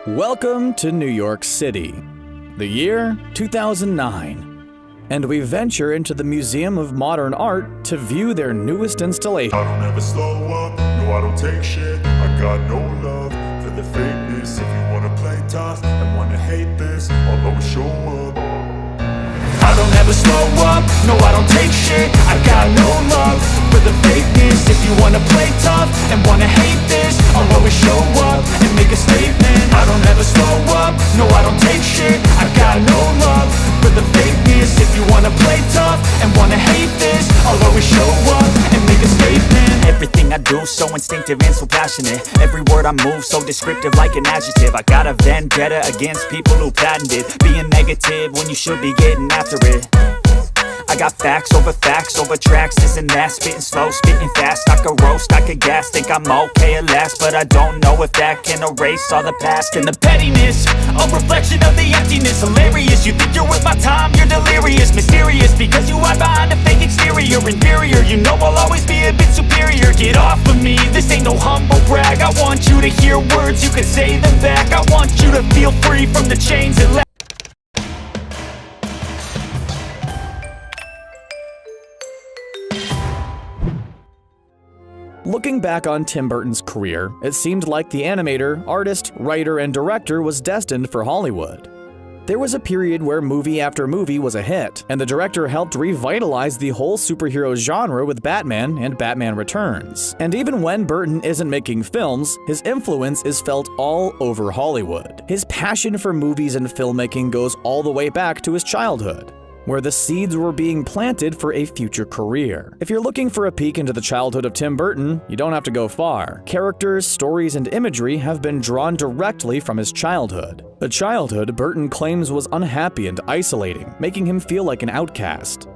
Welcome to New York City, the year 2009, and we venture into the Museum of Modern Art to view their newest installation. I don't ever slow up, no I don't take shit. I got no love for the fakeness. If you wanna play tough and wanna hate this, I'll always show up. I don't ever slow up, no I don't take shit. I got no love for the fakeness. If you wanna play tough and wanna hate this, I'll always show up and make a statement. I don't ever slow up, no I don't take shit. I got no love for the fakeness. If you wanna play tough and wanna hate this, I'll always show up and make a statement. Everything I do so instinctive and so passionate. Every word I move so descriptive like an adjective. I got a vendetta against people who patented being negative when you should be getting after it. I got facts over tracks, this and that. Spitting slow, spitting fast, I could roast, I could gas. Think I'm okay at last, but I don't know if that can erase all the past. And the pettiness, a reflection of the emptiness. Hilarious, you think you're worth my time, you're delirious. Mysterious, because you hide behind a fake exterior. Inferior, you know I'll always be a bit superior. Get off of me, this ain't no humble brag. I want you to hear words, you can say them back. I want you to feel free from the chains that left. Looking back on Tim Burton's career, it seemed like the animator, artist, writer, and director was destined for Hollywood. There was a period where movie after movie was a hit, and the director helped revitalize the whole superhero genre with Batman and Batman Returns. And even when Burton isn't making films, his influence is felt all over Hollywood. His passion for movies and filmmaking goes all the way back to his childhood, where the seeds were being planted for a future career. If you're looking for a peek into the childhood of Tim Burton, you don't have to go far. Characters, stories, and imagery have been drawn directly from his childhood. A childhood Burton claims was unhappy and isolating, making him feel like an outcast.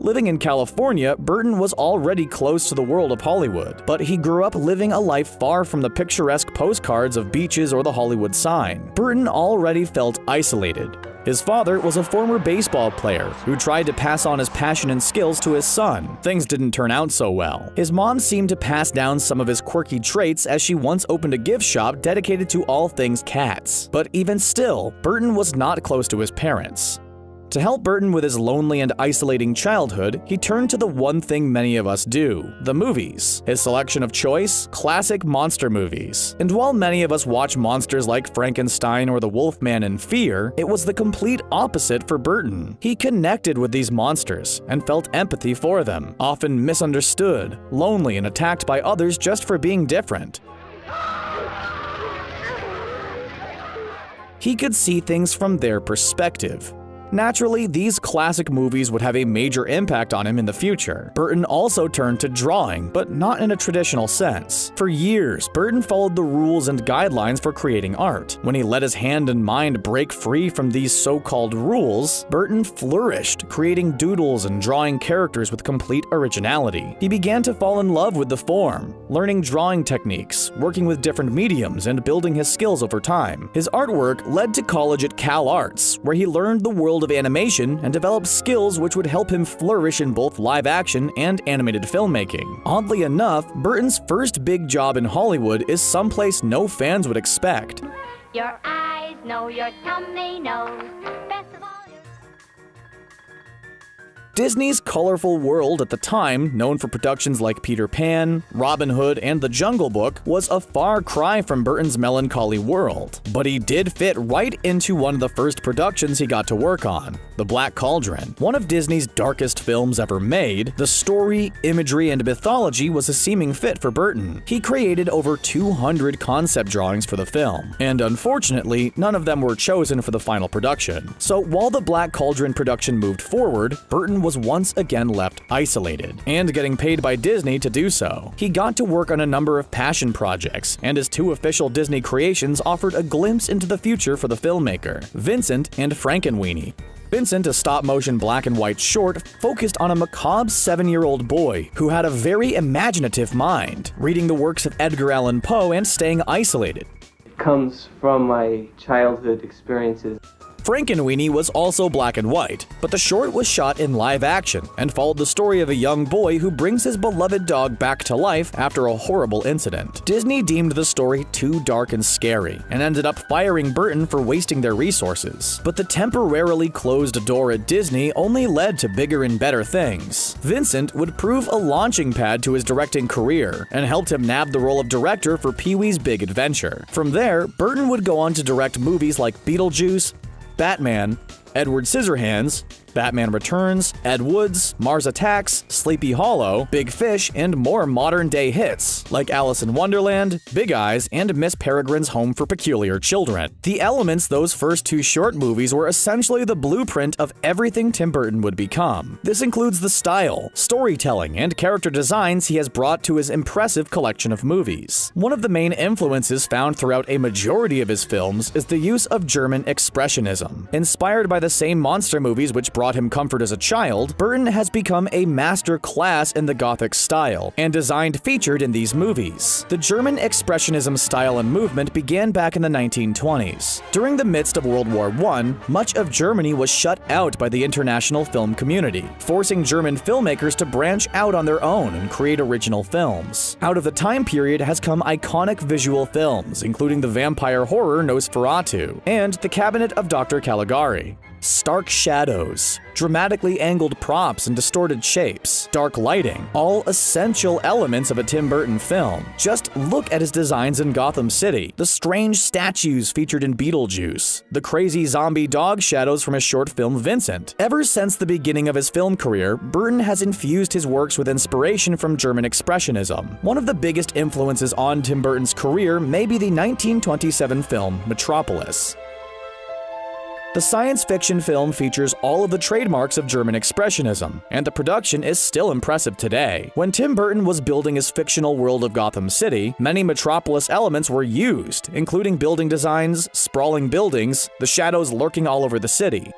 Living in California, Burton was already close to the world of Hollywood, but he grew up living a life far from the picturesque postcards of beaches or the Hollywood sign. Burton already felt isolated. His father was a former baseball player who tried to pass on his passion and skills to his son. Things didn't turn out so well. His mom seemed to pass down some of his quirky traits, as she once opened a gift shop dedicated to all things cats. But even still, Burton was not close to his parents. To help Burton with his lonely and isolating childhood, he turned to the one thing many of us do: the movies. His selection of choice: classic monster movies. And while many of us watch monsters like Frankenstein or the Wolfman in fear, it was the complete opposite for Burton. He connected with these monsters and felt empathy for them, often misunderstood, lonely, and attacked by others just for being different. He could see things from their perspective. Naturally, these classic movies would have a major impact on him in the future. Burton also turned to drawing, but not in a traditional sense. For years, Burton followed the rules and guidelines for creating art. When he let his hand and mind break free from these so-called rules, Burton flourished, creating doodles and drawing characters with complete originality. He began to fall in love with the form, learning drawing techniques, working with different mediums, and building his skills over time. His artwork led to college at Cal Arts, where he learned the world of animation and developed skills which would help him flourish in both live action and animated filmmaking. Oddly enough, Burton's first big job in Hollywood is someplace no fans would expect. Your eyes know, your tummy knows. Best of all, Disney's colorful world at the time, known for productions like Peter Pan, Robin Hood, and The Jungle Book, was a far cry from Burton's melancholy world. But he did fit right into one of the first productions he got to work on, The Black Cauldron. One of Disney's darkest films ever made, the story, imagery, and mythology was a seeming fit for Burton. He created over 200 concept drawings for the film, and unfortunately, none of them were chosen for the final production. So while The Black Cauldron production moved forward, Burton was once again left isolated, and getting paid by Disney to do so. He got to work on a number of passion projects, and his two official Disney creations offered a glimpse into the future for the filmmaker: Vincent and Frankenweenie. Vincent, a stop-motion black-and-white short, focused on a macabre 7-year-old boy who had a very imaginative mind, reading the works of Edgar Allan Poe and staying isolated. It comes from my childhood experiences. Frankenweenie was also black and white, but the short was shot in live action and followed the story of a young boy who brings his beloved dog back to life after a horrible incident. Disney deemed the story too dark and scary and ended up firing Burton for wasting their resources. But the temporarily closed door at Disney only led to bigger and better things. Vincent would prove a launching pad to his directing career and helped him nab the role of director for Pee-wee's Big Adventure. From there, Burton would go on to direct movies like Beetlejuice, Batman, Edward Scissorhands, Batman Returns, Ed Wood's, Mars Attacks, Sleepy Hollow, Big Fish, and more modern-day hits, like Alice in Wonderland, Big Eyes, and Miss Peregrine's Home for Peculiar Children. The elements those first two short movies were essentially the blueprint of everything Tim Burton would become. This includes the style, storytelling, and character designs he has brought to his impressive collection of movies. One of the main influences found throughout a majority of his films is the use of German expressionism. Inspired by the same monster movies which brought him comfort as a child, Burton has become a master class in the Gothic style and designed featured in these movies. The German expressionism style and movement began back in the 1920s. During the midst of World War I, much of Germany was shut out by the international film community, forcing German filmmakers to branch out on their own and create original films. Out of the time period has come iconic visual films, including the vampire horror Nosferatu and The Cabinet of Dr. Caligari. Stark shadows, dramatically angled props and distorted shapes, dark lighting, all essential elements of a Tim Burton film. Just look at his designs in Gotham City, the strange statues featured in Beetlejuice, the crazy zombie dog shadows from his short film Vincent. Ever since the beginning of his film career, Burton has infused his works with inspiration from German expressionism. One of the biggest influences on Tim Burton's career may be the 1927 film Metropolis. The science fiction film features all of the trademarks of German expressionism, and the production is still impressive today. When Tim Burton was building his fictional world of Gotham City, many Metropolis elements were used, including building designs, sprawling buildings, the shadows lurking all over the city.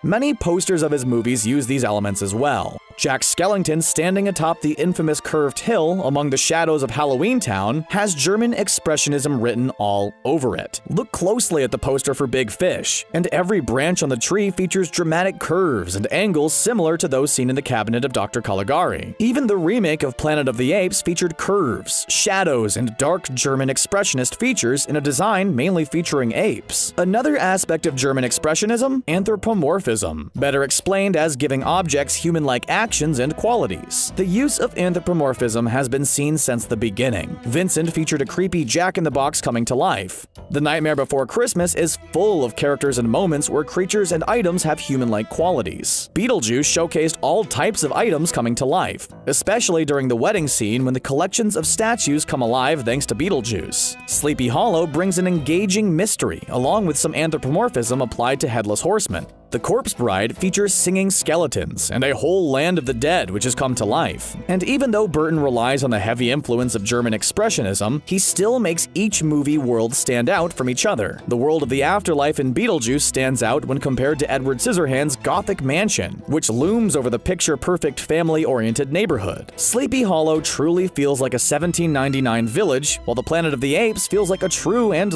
Many posters of his movies use these elements as well. Jack Skellington standing atop the infamous curved hill among the shadows of Halloween Town has German expressionism written all over it. Look closely at the poster for Big Fish, and every branch on the tree features dramatic curves and angles similar to those seen in the Cabinet of Dr. Caligari. Even the remake of Planet of the Apes featured curves, shadows, and dark German expressionist features in a design mainly featuring apes. Another aspect of German expressionism, anthropomorphism, better explained as giving objects human-like actions and qualities. The use of anthropomorphism has been seen since the beginning. Vincent featured a creepy Jack-in-the-Box coming to life. The Nightmare Before Christmas is full of characters and moments where creatures and items have human-like qualities. Beetlejuice showcased all types of items coming to life, especially during the wedding scene when the collections of statues come alive thanks to Beetlejuice. Sleepy Hollow brings an engaging mystery along with some anthropomorphism applied to Headless Horseman. The Corpse Bride features singing skeletons and a whole land of the dead which has come to life. And even though Burton relies on the heavy influence of German expressionism, he still makes each movie world stand out from each other. The world of the afterlife in Beetlejuice stands out when compared to Edward Scissorhands' Gothic mansion, which looms over the picture-perfect family-oriented neighborhood. Sleepy Hollow truly feels like a 1799 village, while the Planet of the Apes feels like a true and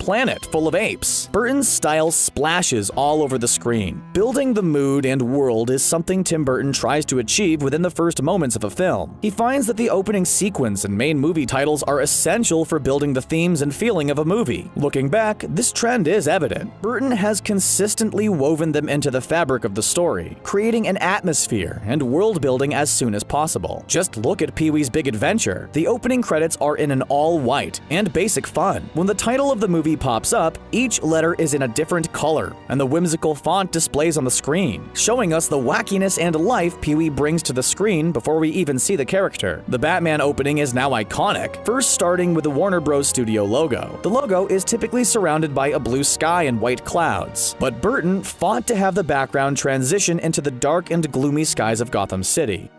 planet full of apes. Burton's style splashes all over the screen. Building the mood and world is something Tim Burton tries to achieve within the first moments of a film. He finds that the opening sequence and main movie titles are essential for building the themes and feeling of a movie. Looking back, this trend is evident. Burton has consistently woven them into the fabric of the story, creating an atmosphere and world building as soon as possible. Just look at Pee-wee's Big Adventure. The opening credits are in an all-white and basic font. When the title of the movie pops up, each letter is in a different color, and the whimsical font displays on the screen, showing us the wackiness and life Pee-wee brings to the screen before we even see the character. The Batman opening is now iconic, first starting with the Warner Bros. Studio logo. The logo is typically surrounded by a blue sky and white clouds, but Burton fought to have the background transition into the dark and gloomy skies of Gotham City.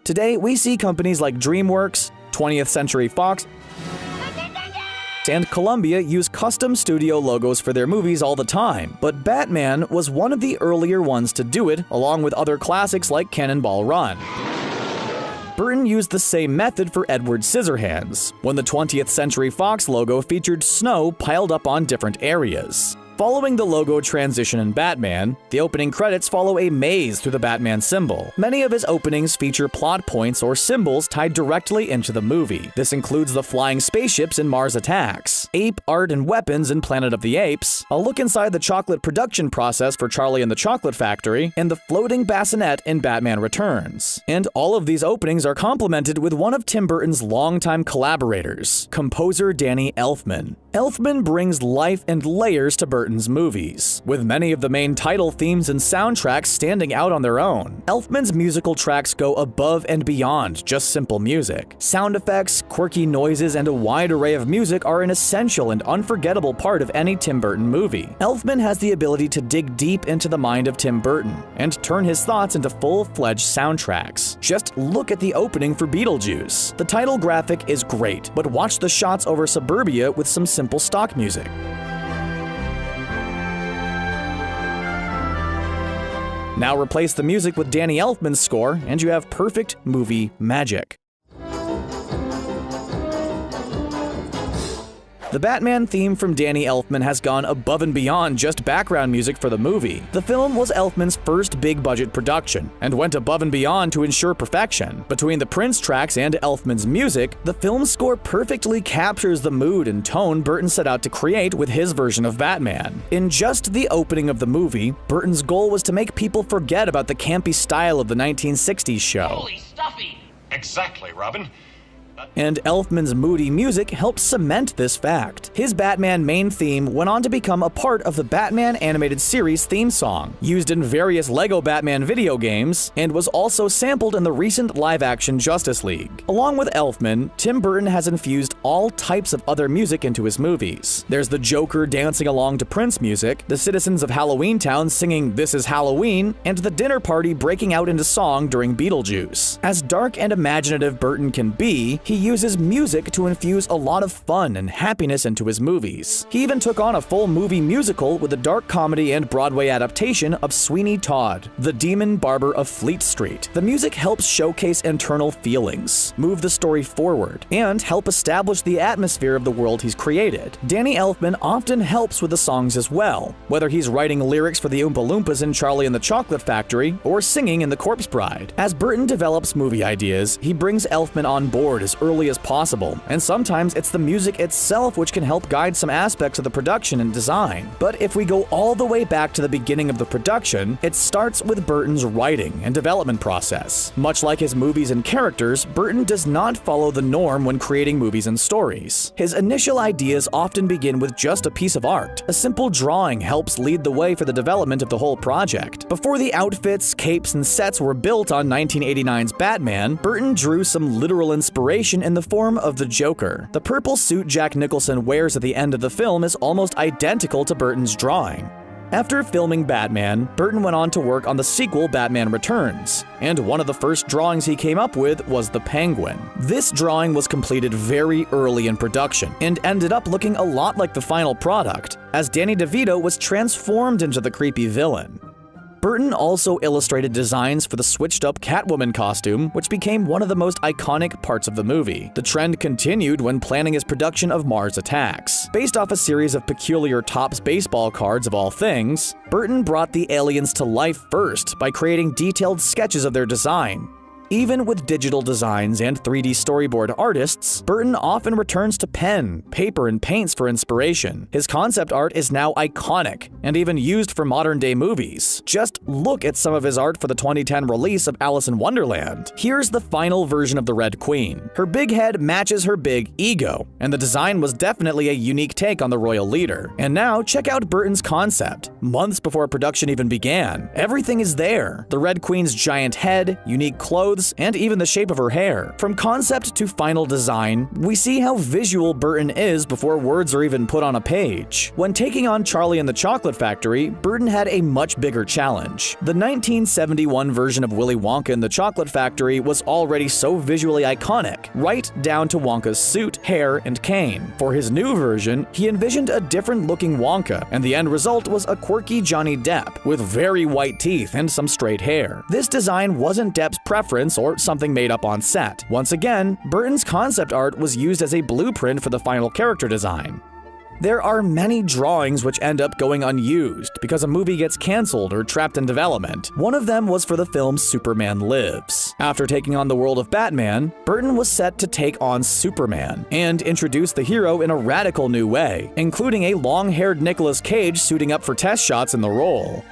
Today, we see companies like DreamWorks, 20th Century Fox, and Columbia use custom studio logos for their movies all the time, but Batman was one of the earlier ones to do it, along with other classics like Cannonball Run. Burton used the same method for Edward Scissorhands, when the 20th Century Fox logo featured snow piled up on different areas. Following the logo transition in Batman, the opening credits follow a maze through the Batman symbol. Many of his openings feature plot points or symbols tied directly into the movie. This includes the flying spaceships in Mars Attacks, ape art and weapons in Planet of the Apes, a look inside the chocolate production process for Charlie and the Chocolate Factory, and the floating bassinet in Batman Returns. And all of these openings are complemented with one of Tim Burton's longtime collaborators, composer Danny Elfman. Elfman brings life and layers to Burton's movies, with many of the main title themes and soundtracks standing out on their own. Elfman's musical tracks go above and beyond just simple music. Sound effects, quirky noises, and a wide array of music are an essential and unforgettable part of any Tim Burton movie. Elfman has the ability to dig deep into the mind of Tim Burton and turn his thoughts into full-fledged soundtracks. Just look at the opening for Beetlejuice. The title graphic is great, but watch the shots over suburbia with some simple stock music. Now replace the music with Danny Elfman's score, and you have perfect movie magic. The Batman theme from Danny Elfman has gone above and beyond just background music for the movie. The film was Elfman's first big-budget production, and went above and beyond to ensure perfection. Between the Prince tracks and Elfman's music, the film's score perfectly captures the mood and tone Burton set out to create with his version of Batman. In just the opening of the movie, Burton's goal was to make people forget about the campy style of the 1960s show. Holy stuffy! Exactly, Robin. And Elfman's moody music helped cement this fact. His Batman main theme went on to become a part of the Batman animated series theme song, used in various LEGO Batman video games, and was also sampled in the recent live-action Justice League. Along with Elfman, Tim Burton has infused all types of other music into his movies. There's the Joker dancing along to Prince music, the citizens of Halloween Town singing "This is Halloween," and the dinner party breaking out into song during Beetlejuice. As dark and imaginative Burton can be, he uses music to infuse a lot of fun and happiness into his movies. He even took on a full movie musical with a dark comedy and Broadway adaptation of Sweeney Todd, the Demon Barber of Fleet Street. The music helps showcase internal feelings, move the story forward, and help establish the atmosphere of the world he's created. Danny Elfman often helps with the songs as well, whether he's writing lyrics for the Oompa Loompas in Charlie and the Chocolate Factory or singing in The Corpse Bride. As Burton develops movie ideas, he brings Elfman on board as early as possible, and sometimes it's the music itself which can help guide some aspects of the production and design. But if we go all the way back to the beginning of the production, it starts with Burton's writing and development process. Much like his movies and characters, Burton does not follow the norm when creating movies and stories. His initial ideas often begin with just a piece of art. A simple drawing helps lead the way for the development of the whole project. Before the outfits, capes, and sets were built on 1989's Batman, Burton drew some literal inspiration in the form of the Joker. The purple suit Jack Nicholson wears at the end of the film is almost identical to Burton's drawing. After filming Batman, Burton went on to work on the sequel Batman Returns, and one of the first drawings he came up with was the Penguin. This drawing was completed very early in production, and ended up looking a lot like the final product, as Danny DeVito was transformed into the creepy villain. Burton also illustrated designs for the switched-up Catwoman costume, which became one of the most iconic parts of the movie. The trend continued when planning his production of Mars Attacks. Based off a series of peculiar Topps baseball cards of all things, Burton brought the aliens to life first by creating detailed sketches of their design. Even with digital designs and 3D storyboard artists, Burton often returns to pen, paper, and paints for inspiration. His concept art is now iconic, and even used for modern-day movies. Just look at some of his art for the 2010 release of Alice in Wonderland. Here's the final version of the Red Queen. Her big head matches her big ego, and the design was definitely a unique take on the royal leader. And now, check out Burton's concept. Months before production even began, everything is there. The Red Queen's giant head, unique clothes, and even the shape of her hair. From concept to final design, we see how visual Burton is before words are even put on a page. When taking on Charlie and the Chocolate Factory, Burton had a much bigger challenge. The 1971 version of Willy Wonka and the Chocolate Factory was already so visually iconic, right down to Wonka's suit, hair, and cane. For his new version, he envisioned a different-looking Wonka, and the end result was a quirky Johnny Depp with very white teeth and some straight hair. This design wasn't Depp's preference or something made up on set. Once again, Burton's concept art was used as a blueprint for the final character design. There are many drawings which end up going unused because a movie gets cancelled or trapped in development. One of them was for the film Superman Lives. After taking on the world of Batman, Burton was set to take on Superman and introduce the hero in a radical new way, including a long-haired Nicolas Cage suiting up for test shots in the role.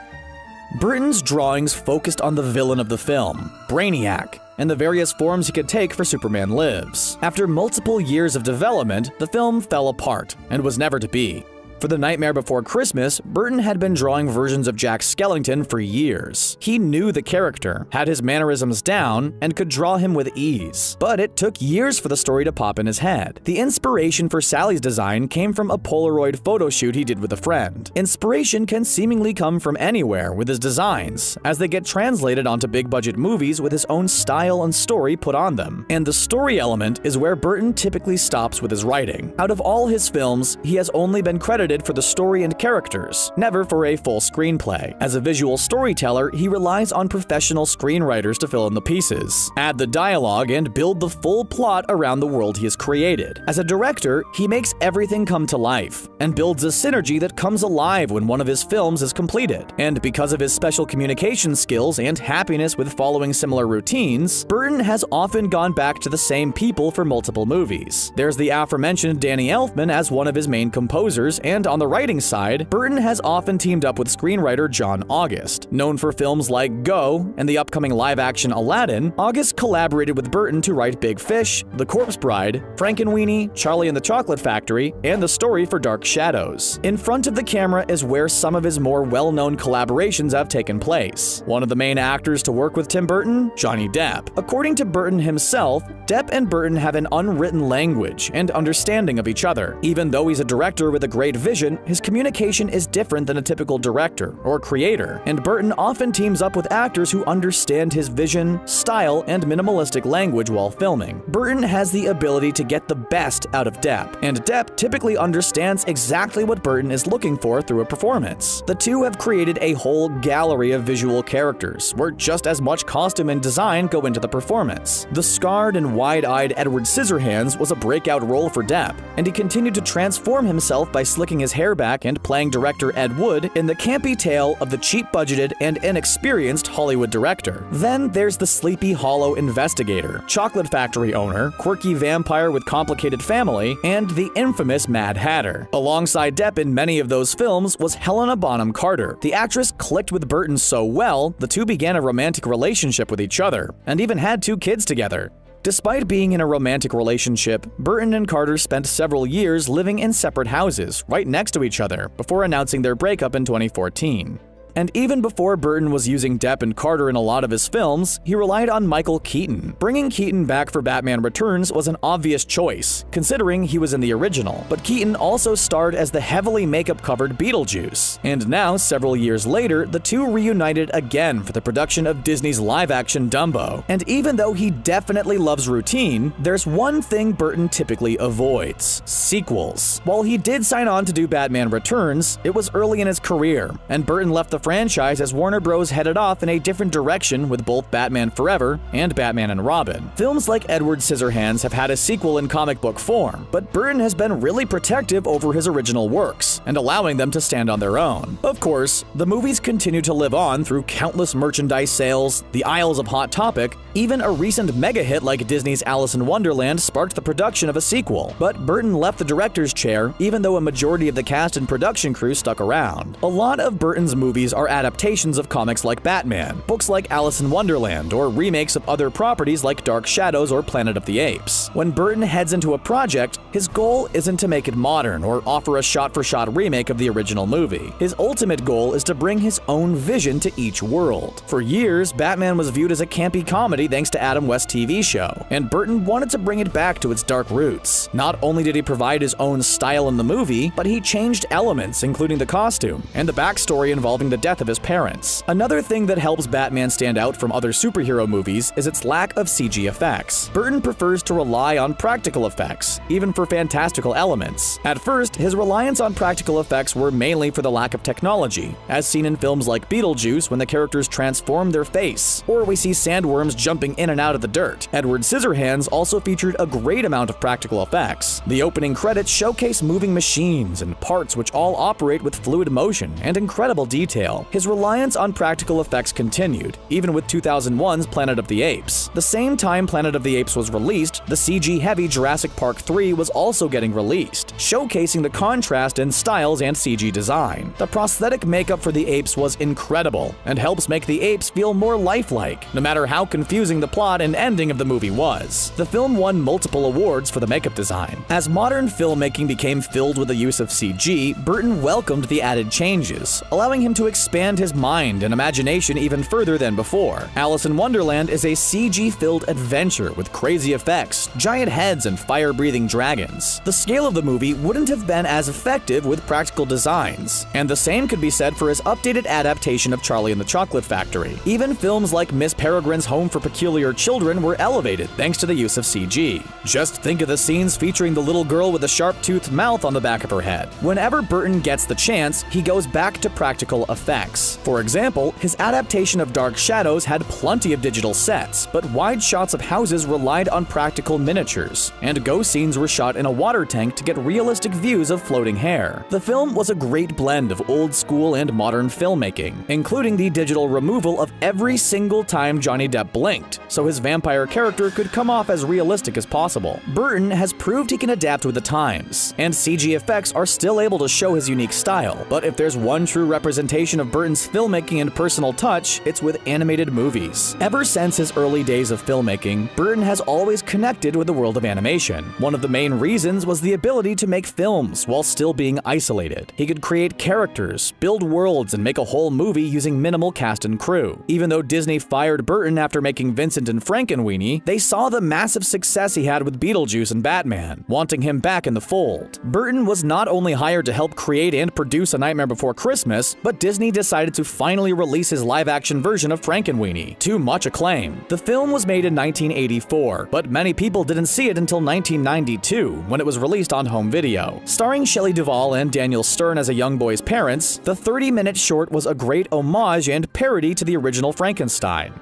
Burton's drawings focused on the villain of the film, Brainiac, and the various forms he could take for Superman Lives. After multiple years of development, the film fell apart and was never to be. For The Nightmare Before Christmas, Burton had been drawing versions of Jack Skellington for years. He knew the character, had his mannerisms down, and could draw him with ease. But it took years for the story to pop in his head. The inspiration for Sally's design came from a Polaroid photo shoot he did with a friend. Inspiration can seemingly come from anywhere with his designs, as they get translated onto big-budget movies with his own style and story put on them. And the story element is where Burton typically stops with his writing. Out of all his films, he has only been credited for the story and characters, never for a full screenplay. As a visual storyteller, he relies on professional screenwriters to fill in the pieces, add the dialogue, and build the full plot around the world he has created. As a director, he makes everything come to life, and builds a synergy that comes alive when one of his films is completed. And because of his special communication skills and happiness with following similar routines, Burton has often gone back to the same people for multiple movies. There's the aforementioned Danny Elfman as one of his main composers, and on the writing side, Burton has often teamed up with screenwriter John August. Known for films like Go and the upcoming live-action Aladdin, August collaborated with Burton to write Big Fish, The Corpse Bride, Frankenweenie, Charlie and the Chocolate Factory, and the story for Dark Shadows. In front of the camera is where some of his more well-known collaborations have taken place. One of the main actors to work with Tim Burton, Johnny Depp. According to Burton himself, Depp and Burton have an unwritten language and understanding of each other. Even though he's a director with a great vision, his communication is different than a typical director or creator, and Burton often teams up with actors who understand his vision, style, and minimalistic language while filming. Burton has the ability to get the best out of Depp, and Depp typically understands exactly what Burton is looking for through a performance. The two have created a whole gallery of visual characters, where just as much costume and design go into the performance. The scarred and wide-eyed Edward Scissorhands was a breakout role for Depp, and he continued to transform himself by slicking his hair back and playing director Ed Wood in the campy tale of the cheap-budgeted and inexperienced Hollywood director. Then there's the sleepy, hollow investigator, chocolate factory owner, quirky vampire with complicated family, and the infamous Mad Hatter. Alongside Depp in many of those films was Helena Bonham Carter. The actress clicked with Burton so well, the two began a romantic relationship with each other, and even had 2 kids together. Despite being in a romantic relationship, Burton and Carter spent several years living in separate houses, right next to each other, before announcing their breakup in 2014. And even before Burton was using Depp and Carter in a lot of his films, he relied on Michael Keaton. Bringing Keaton back for Batman Returns was an obvious choice, considering he was in the original. But Keaton also starred as the heavily makeup-covered Beetlejuice. And now, several years later, the two reunited again for the production of Disney's live-action Dumbo. And even though he definitely loves routine, there's one thing Burton typically avoids: sequels. While he did sign on to do Batman Returns, it was early in his career, and Burton left the franchise as Warner Bros. Headed off in a different direction with both Batman Forever and Batman and Robin. Films like Edward Scissorhands have had a sequel in comic book form, but Burton has been really protective over his original works and allowing them to stand on their own. Of course, the movies continue to live on through countless merchandise sales, the aisles of Hot Topic, even a recent mega hit like Disney's Alice in Wonderland sparked the production of a sequel. But Burton left the director's chair, even though a majority of the cast and production crew stuck around. A lot of Burton's movies are adaptations of comics like Batman, books like Alice in Wonderland, or remakes of other properties like Dark Shadows or Planet of the Apes. When Burton heads into a project, his goal isn't to make it modern or offer a shot-for-shot remake of the original movie. His ultimate goal is to bring his own vision to each world. For years, Batman was viewed as a campy comedy thanks to Adam West's TV show, and Burton wanted to bring it back to its dark roots. Not only did he provide his own style in the movie, but he changed elements, including the costume and the backstory involving the death of his parents. Another thing that helps Batman stand out from other superhero movies is its lack of CG effects. Burton prefers to rely on practical effects, even for fantastical elements. At first, his reliance on practical effects were mainly for the lack of technology, as seen in films like Beetlejuice when the characters transform their face, or we see sandworms jump jumping in and out of the dirt. Edward Scissorhands also featured a great amount of practical effects. The opening credits showcase moving machines and parts which all operate with fluid motion and incredible detail. His reliance on practical effects continued, even with 2001's Planet of the Apes. The same time Planet of the Apes was released, the CG-heavy Jurassic Park 3 was also getting released, showcasing the contrast in styles and CG design. The prosthetic makeup for the apes was incredible, and helps make the apes feel more lifelike, no matter how confusing the plot and ending of the movie was. The film won multiple awards for the makeup design. As modern filmmaking became filled with the use of CG, Burton welcomed the added changes, allowing him to expand his mind and imagination even further than before. Alice in Wonderland is a CG-filled adventure with crazy effects, giant heads, and fire-breathing dragons. The scale of the movie wouldn't have been as effective with practical designs, and the same could be said for his updated adaptation of Charlie and the Chocolate Factory. Even films like Miss Peregrine's Home for Peculiar Children were elevated thanks to the use of CG. Just think of the scenes featuring the little girl with a sharp-toothed mouth on the back of her head. Whenever Burton gets the chance, he goes back to practical effects. For example, his adaptation of Dark Shadows had plenty of digital sets, but wide shots of houses relied on practical miniatures, and ghost scenes were shot in a water tank to get realistic views of floating hair. The film was a great blend of old school and modern filmmaking, including the digital removal of every single time Johnny Depp blinked, so his vampire character could come off as realistic as possible. Burton has proved he can adapt with the times, and CG effects are still able to show his unique style, but if there's one true representation of Burton's filmmaking and personal touch, it's with animated movies. Ever since his early days of filmmaking, Burton has always connected with the world of animation. One of the main reasons was the ability to make films while still being isolated. He could create characters, build worlds, and make a whole movie using minimal cast and crew. Even though Disney fired Burton after making Vincent and Frankenweenie, they saw the massive success he had with Beetlejuice and Batman, wanting him back in the fold. Burton was not only hired to help create and produce A Nightmare Before Christmas, but Disney decided to finally release his live-action version of Frankenweenie, to much acclaim. The film was made in 1984, but many people didn't see it until 1992, when it was released on home video. Starring Shelley Duvall and Daniel Stern as a young boy's parents, the 30-minute short was a great homage and parody to the original Frankenstein.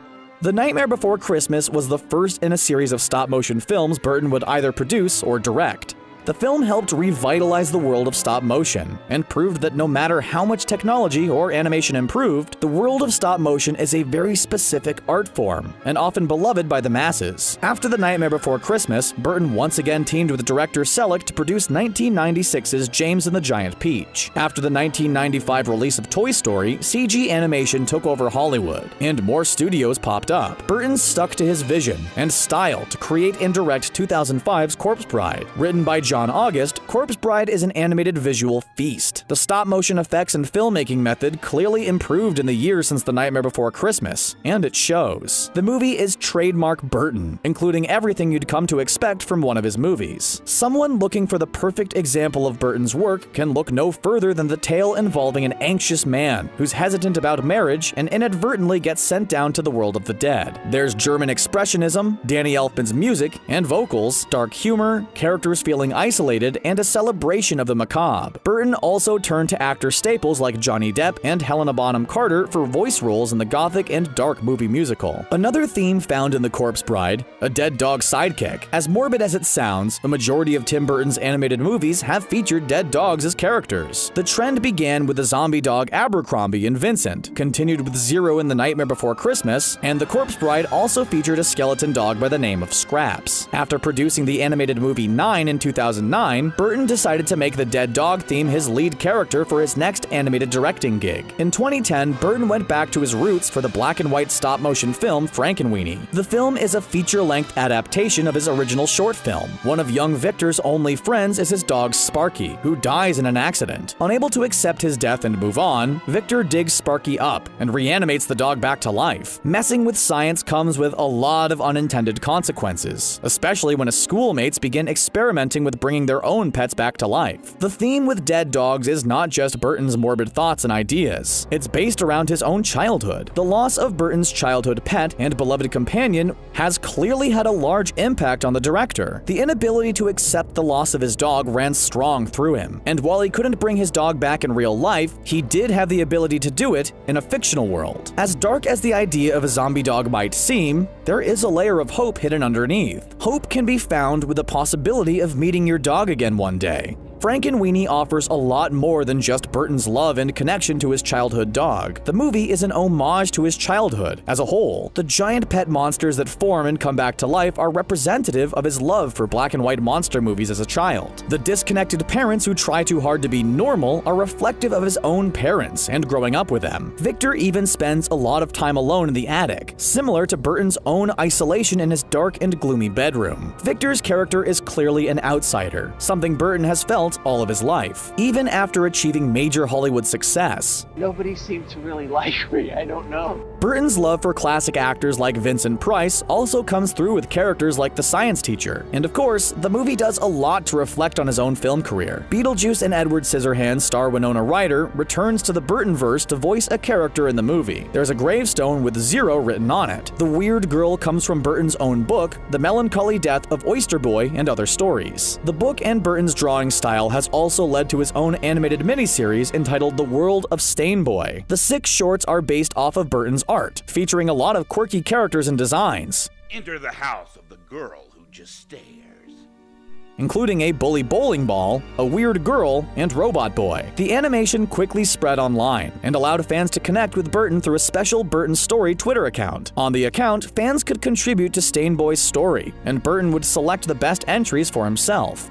The Nightmare Before Christmas was the first in a series of stop-motion films Burton would either produce or direct. The film helped revitalize the world of stop motion, and proved that no matter how much technology or animation improved, the world of stop motion is a very specific art form, and often beloved by the masses. After The Nightmare Before Christmas, Burton once again teamed with director Selick to produce 1996's James and the Giant Peach. After the 1995 release of Toy Story, CG animation took over Hollywood, and more studios popped up. Burton stuck to his vision and style to create and direct 2005's Corpse Bride. Written by John August, Corpse Bride is an animated visual feast. The stop-motion effects and filmmaking method clearly improved in the years since The Nightmare Before Christmas, and it shows. The movie is trademark Burton, including everything you'd come to expect from one of his movies. Someone looking for the perfect example of Burton's work can look no further than the tale involving an anxious man who's hesitant about marriage and inadvertently gets sent down to the world of the dead. There's German expressionism, Danny Elfman's music and vocals, dark humor, characters feeling isolated, and a celebration of the macabre. Burton also turned to actor staples like Johnny Depp and Helena Bonham Carter for voice roles in the Gothic and dark movie musical. Another theme found in The Corpse Bride, a dead dog sidekick. As morbid as it sounds, a majority of Tim Burton's animated movies have featured dead dogs as characters. The trend began with the zombie dog Abercrombie in Vincent, continued with Zero in The Nightmare Before Christmas, and The Corpse Bride also featured a skeleton dog by the name of Scraps. After producing the animated movie 9 in 2009, Burton decided to make the dead dog theme his lead character for his next animated directing gig. In 2010, Burton went back to his roots for the black and white stop-motion film Frankenweenie. The film is a feature-length adaptation of his original short film. One of young Victor's only friends is his dog Sparky, who dies in an accident. Unable to accept his death and move on, Victor digs Sparky up and reanimates the dog back to life. Messing with science comes with a lot of unintended consequences, especially when his schoolmates begin experimenting with bringing their own pets back to life. The theme with dead dogs is not just Burton's morbid thoughts and ideas. It's based around his own childhood. The loss of Burton's childhood pet and beloved companion has clearly had a large impact on the director. The inability to accept the loss of his dog ran strong through him, and while he couldn't bring his dog back in real life, he did have the ability to do it in a fictional world. As dark as the idea of a zombie dog might seem, there is a layer of hope hidden underneath. Hope can be found with the possibility of meeting your dog again one day. Frankenweenie offers a lot more than just Burton's love and connection to his childhood dog. The movie is an homage to his childhood as a whole. The giant pet monsters that form and come back to life are representative of his love for black and white monster movies as a child. The disconnected parents who try too hard to be normal are reflective of his own parents and growing up with them. Victor even spends a lot of time alone in the attic, similar to Burton's own isolation in his dark and gloomy bedroom. Victor's character is clearly an outsider, something Burton has felt all of his life, even after achieving major Hollywood success. Nobody seemed to really like me, I don't know. Burton's love for classic actors like Vincent Price also comes through with characters like the science teacher. And of course, the movie does a lot to reflect on his own film career. Beetlejuice and Edward Scissorhands star Winona Ryder returns to the Burtonverse to voice a character in the movie. There's a gravestone with 0 written on it. The weird girl comes from Burton's own book, The Melancholy Death of Oyster Boy and Other Stories. The book and Burton's drawing style has also led to his own animated miniseries entitled The World of Stain Boy. The 6 shorts are based off of Burton's art, featuring a lot of quirky characters and designs. Enter the house of the girl who just stares. Including a bully bowling ball, a weird girl, and Robot Boy. The animation quickly spread online and allowed fans to connect with Burton through a special Burton Story Twitter account. On the account, fans could contribute to Stain Boy's story, and Burton would select the best entries for himself.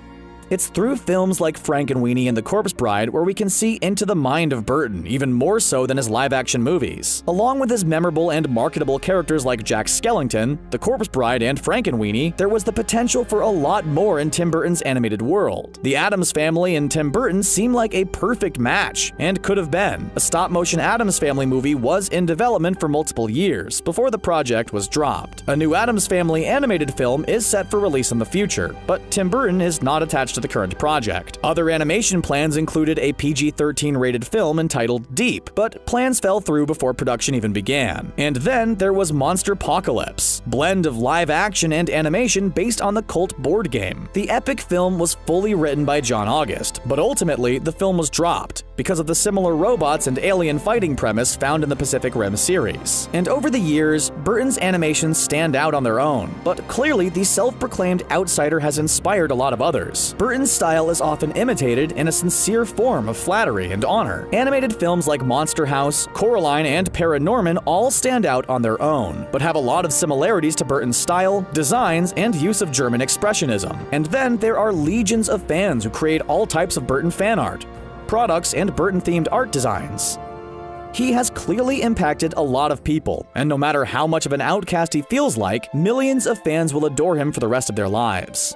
It's through films like Frankenweenie and The Corpse Bride where we can see into the mind of Burton, even more so than his live-action movies. Along with his memorable and marketable characters like Jack Skellington, The Corpse Bride, and Frankenweenie, there was the potential for a lot more in Tim Burton's animated world. The Addams Family and Tim Burton seem like a perfect match, and could have been. A stop-motion Addams Family movie was in development for multiple years, before the project was dropped. A new Addams Family animated film is set for release in the future, but Tim Burton is not attached to the current project. Other animation plans included a PG-13 rated film entitled Deep, but plans fell through before production even began. And then there was Monsterpocalypse, blend of live action and animation based on the cult board game. The epic film was fully written by John August, but ultimately the film was dropped because of the similar robots and alien fighting premise found in the Pacific Rim series. And over the years, Burton's animations stand out on their own, but clearly the self-proclaimed outsider has inspired a lot of others. Burton's style is often imitated in a sincere form of flattery and honor. Animated films like Monster House, Coraline, and Paranorman all stand out on their own, but have a lot of similarities to Burton's style, designs, and use of German expressionism. And then there are legions of fans who create all types of Burton fan art, products, and Burton-themed art designs. He has clearly impacted a lot of people, and no matter how much of an outcast he feels like, millions of fans will adore him for the rest of their lives.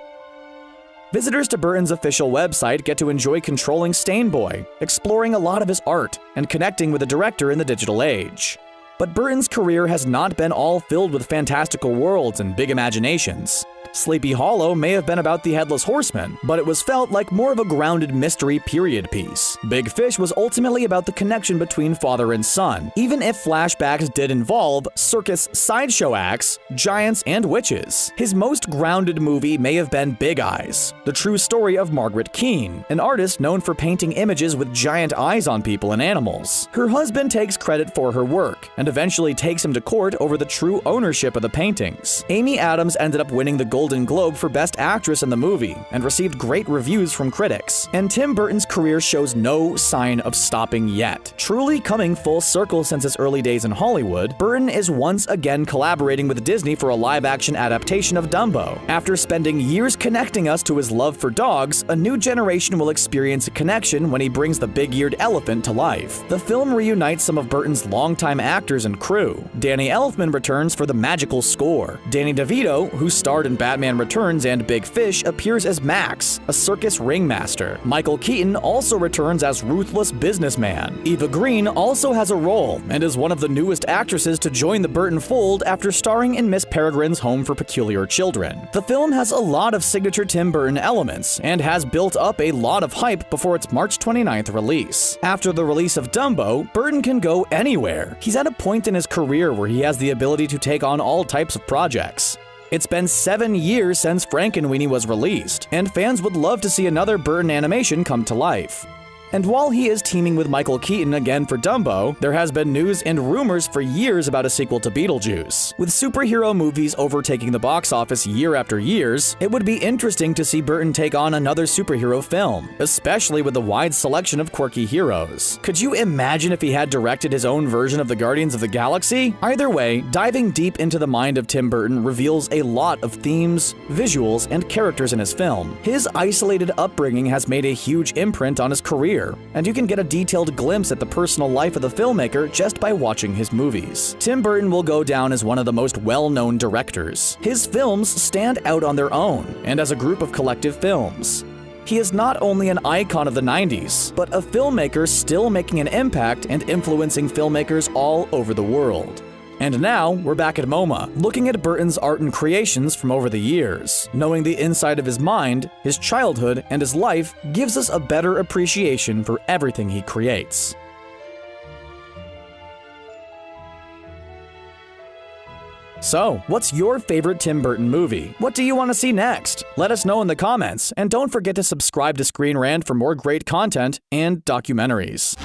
Visitors to Burton's official website get to enjoy controlling Stain Boy, exploring a lot of his art, and connecting with the director in the digital age. But Burton's career has not been all filled with fantastical worlds and big imaginations. Sleepy Hollow may have been about the Headless Horseman, but it was felt like more of a grounded mystery period piece. Big Fish was ultimately about the connection between father and son, even if flashbacks did involve circus sideshow acts, giants, and witches. His most grounded movie may have been Big Eyes, the true story of Margaret Keane, an artist known for painting images with giant eyes on people and animals. Her husband takes credit for her work, and eventually takes him to court over the true ownership of the paintings. Amy Adams ended up winning the Golden Globe for Best Actress in the movie, and received great reviews from critics. And Tim Burton's career shows no sign of stopping yet. Truly coming full circle since his early days in Hollywood, Burton is once again collaborating with Disney for a live-action adaptation of Dumbo. After spending years connecting us to his love for dogs, a new generation will experience a connection when he brings the big-eared elephant to life. The film reunites some of Burton's longtime actors and crew. Danny Elfman returns for the magical score. Danny DeVito, who starred in Bad Batman Returns and Big Fish appears as Max, a circus ringmaster. Michael Keaton also returns as ruthless businessman. Eva Green also has a role and is one of the newest actresses to join the Burton fold after starring in Miss Peregrine's Home for Peculiar Children. The film has a lot of signature Tim Burton elements and has built up a lot of hype before its March 29th release. After the release of Dumbo, Burton can go anywhere. He's at a point in his career where he has the ability to take on all types of projects. It's been 7 years since Frankenweenie was released, and fans would love to see another Burton animation come to life. And while he is teaming with Michael Keaton again for Dumbo, there has been news and rumors for years about a sequel to Beetlejuice. With superhero movies overtaking the box office year after years, it would be interesting to see Burton take on another superhero film, especially with the wide selection of quirky heroes. Could you imagine if he had directed his own version of the Guardians of the Galaxy? Either way, diving deep into the mind of Tim Burton reveals a lot of themes, visuals, and characters in his film. His isolated upbringing has made a huge imprint on his career, and you can get a detailed glimpse at the personal life of the filmmaker just by watching his movies. Tim Burton will go down as one of the most well-known directors. His films stand out on their own, and as a group of collective films. He is not only an icon of the 90s, but a filmmaker still making an impact and influencing filmmakers all over the world. And now, we're back at MoMA, looking at Burton's art and creations from over the years. Knowing the inside of his mind, his childhood, and his life gives us a better appreciation for everything he creates. So, what's your favorite Tim Burton movie? What do you want to see next? Let us know in the comments, and don't forget to subscribe to Screen Rant for more great content and documentaries.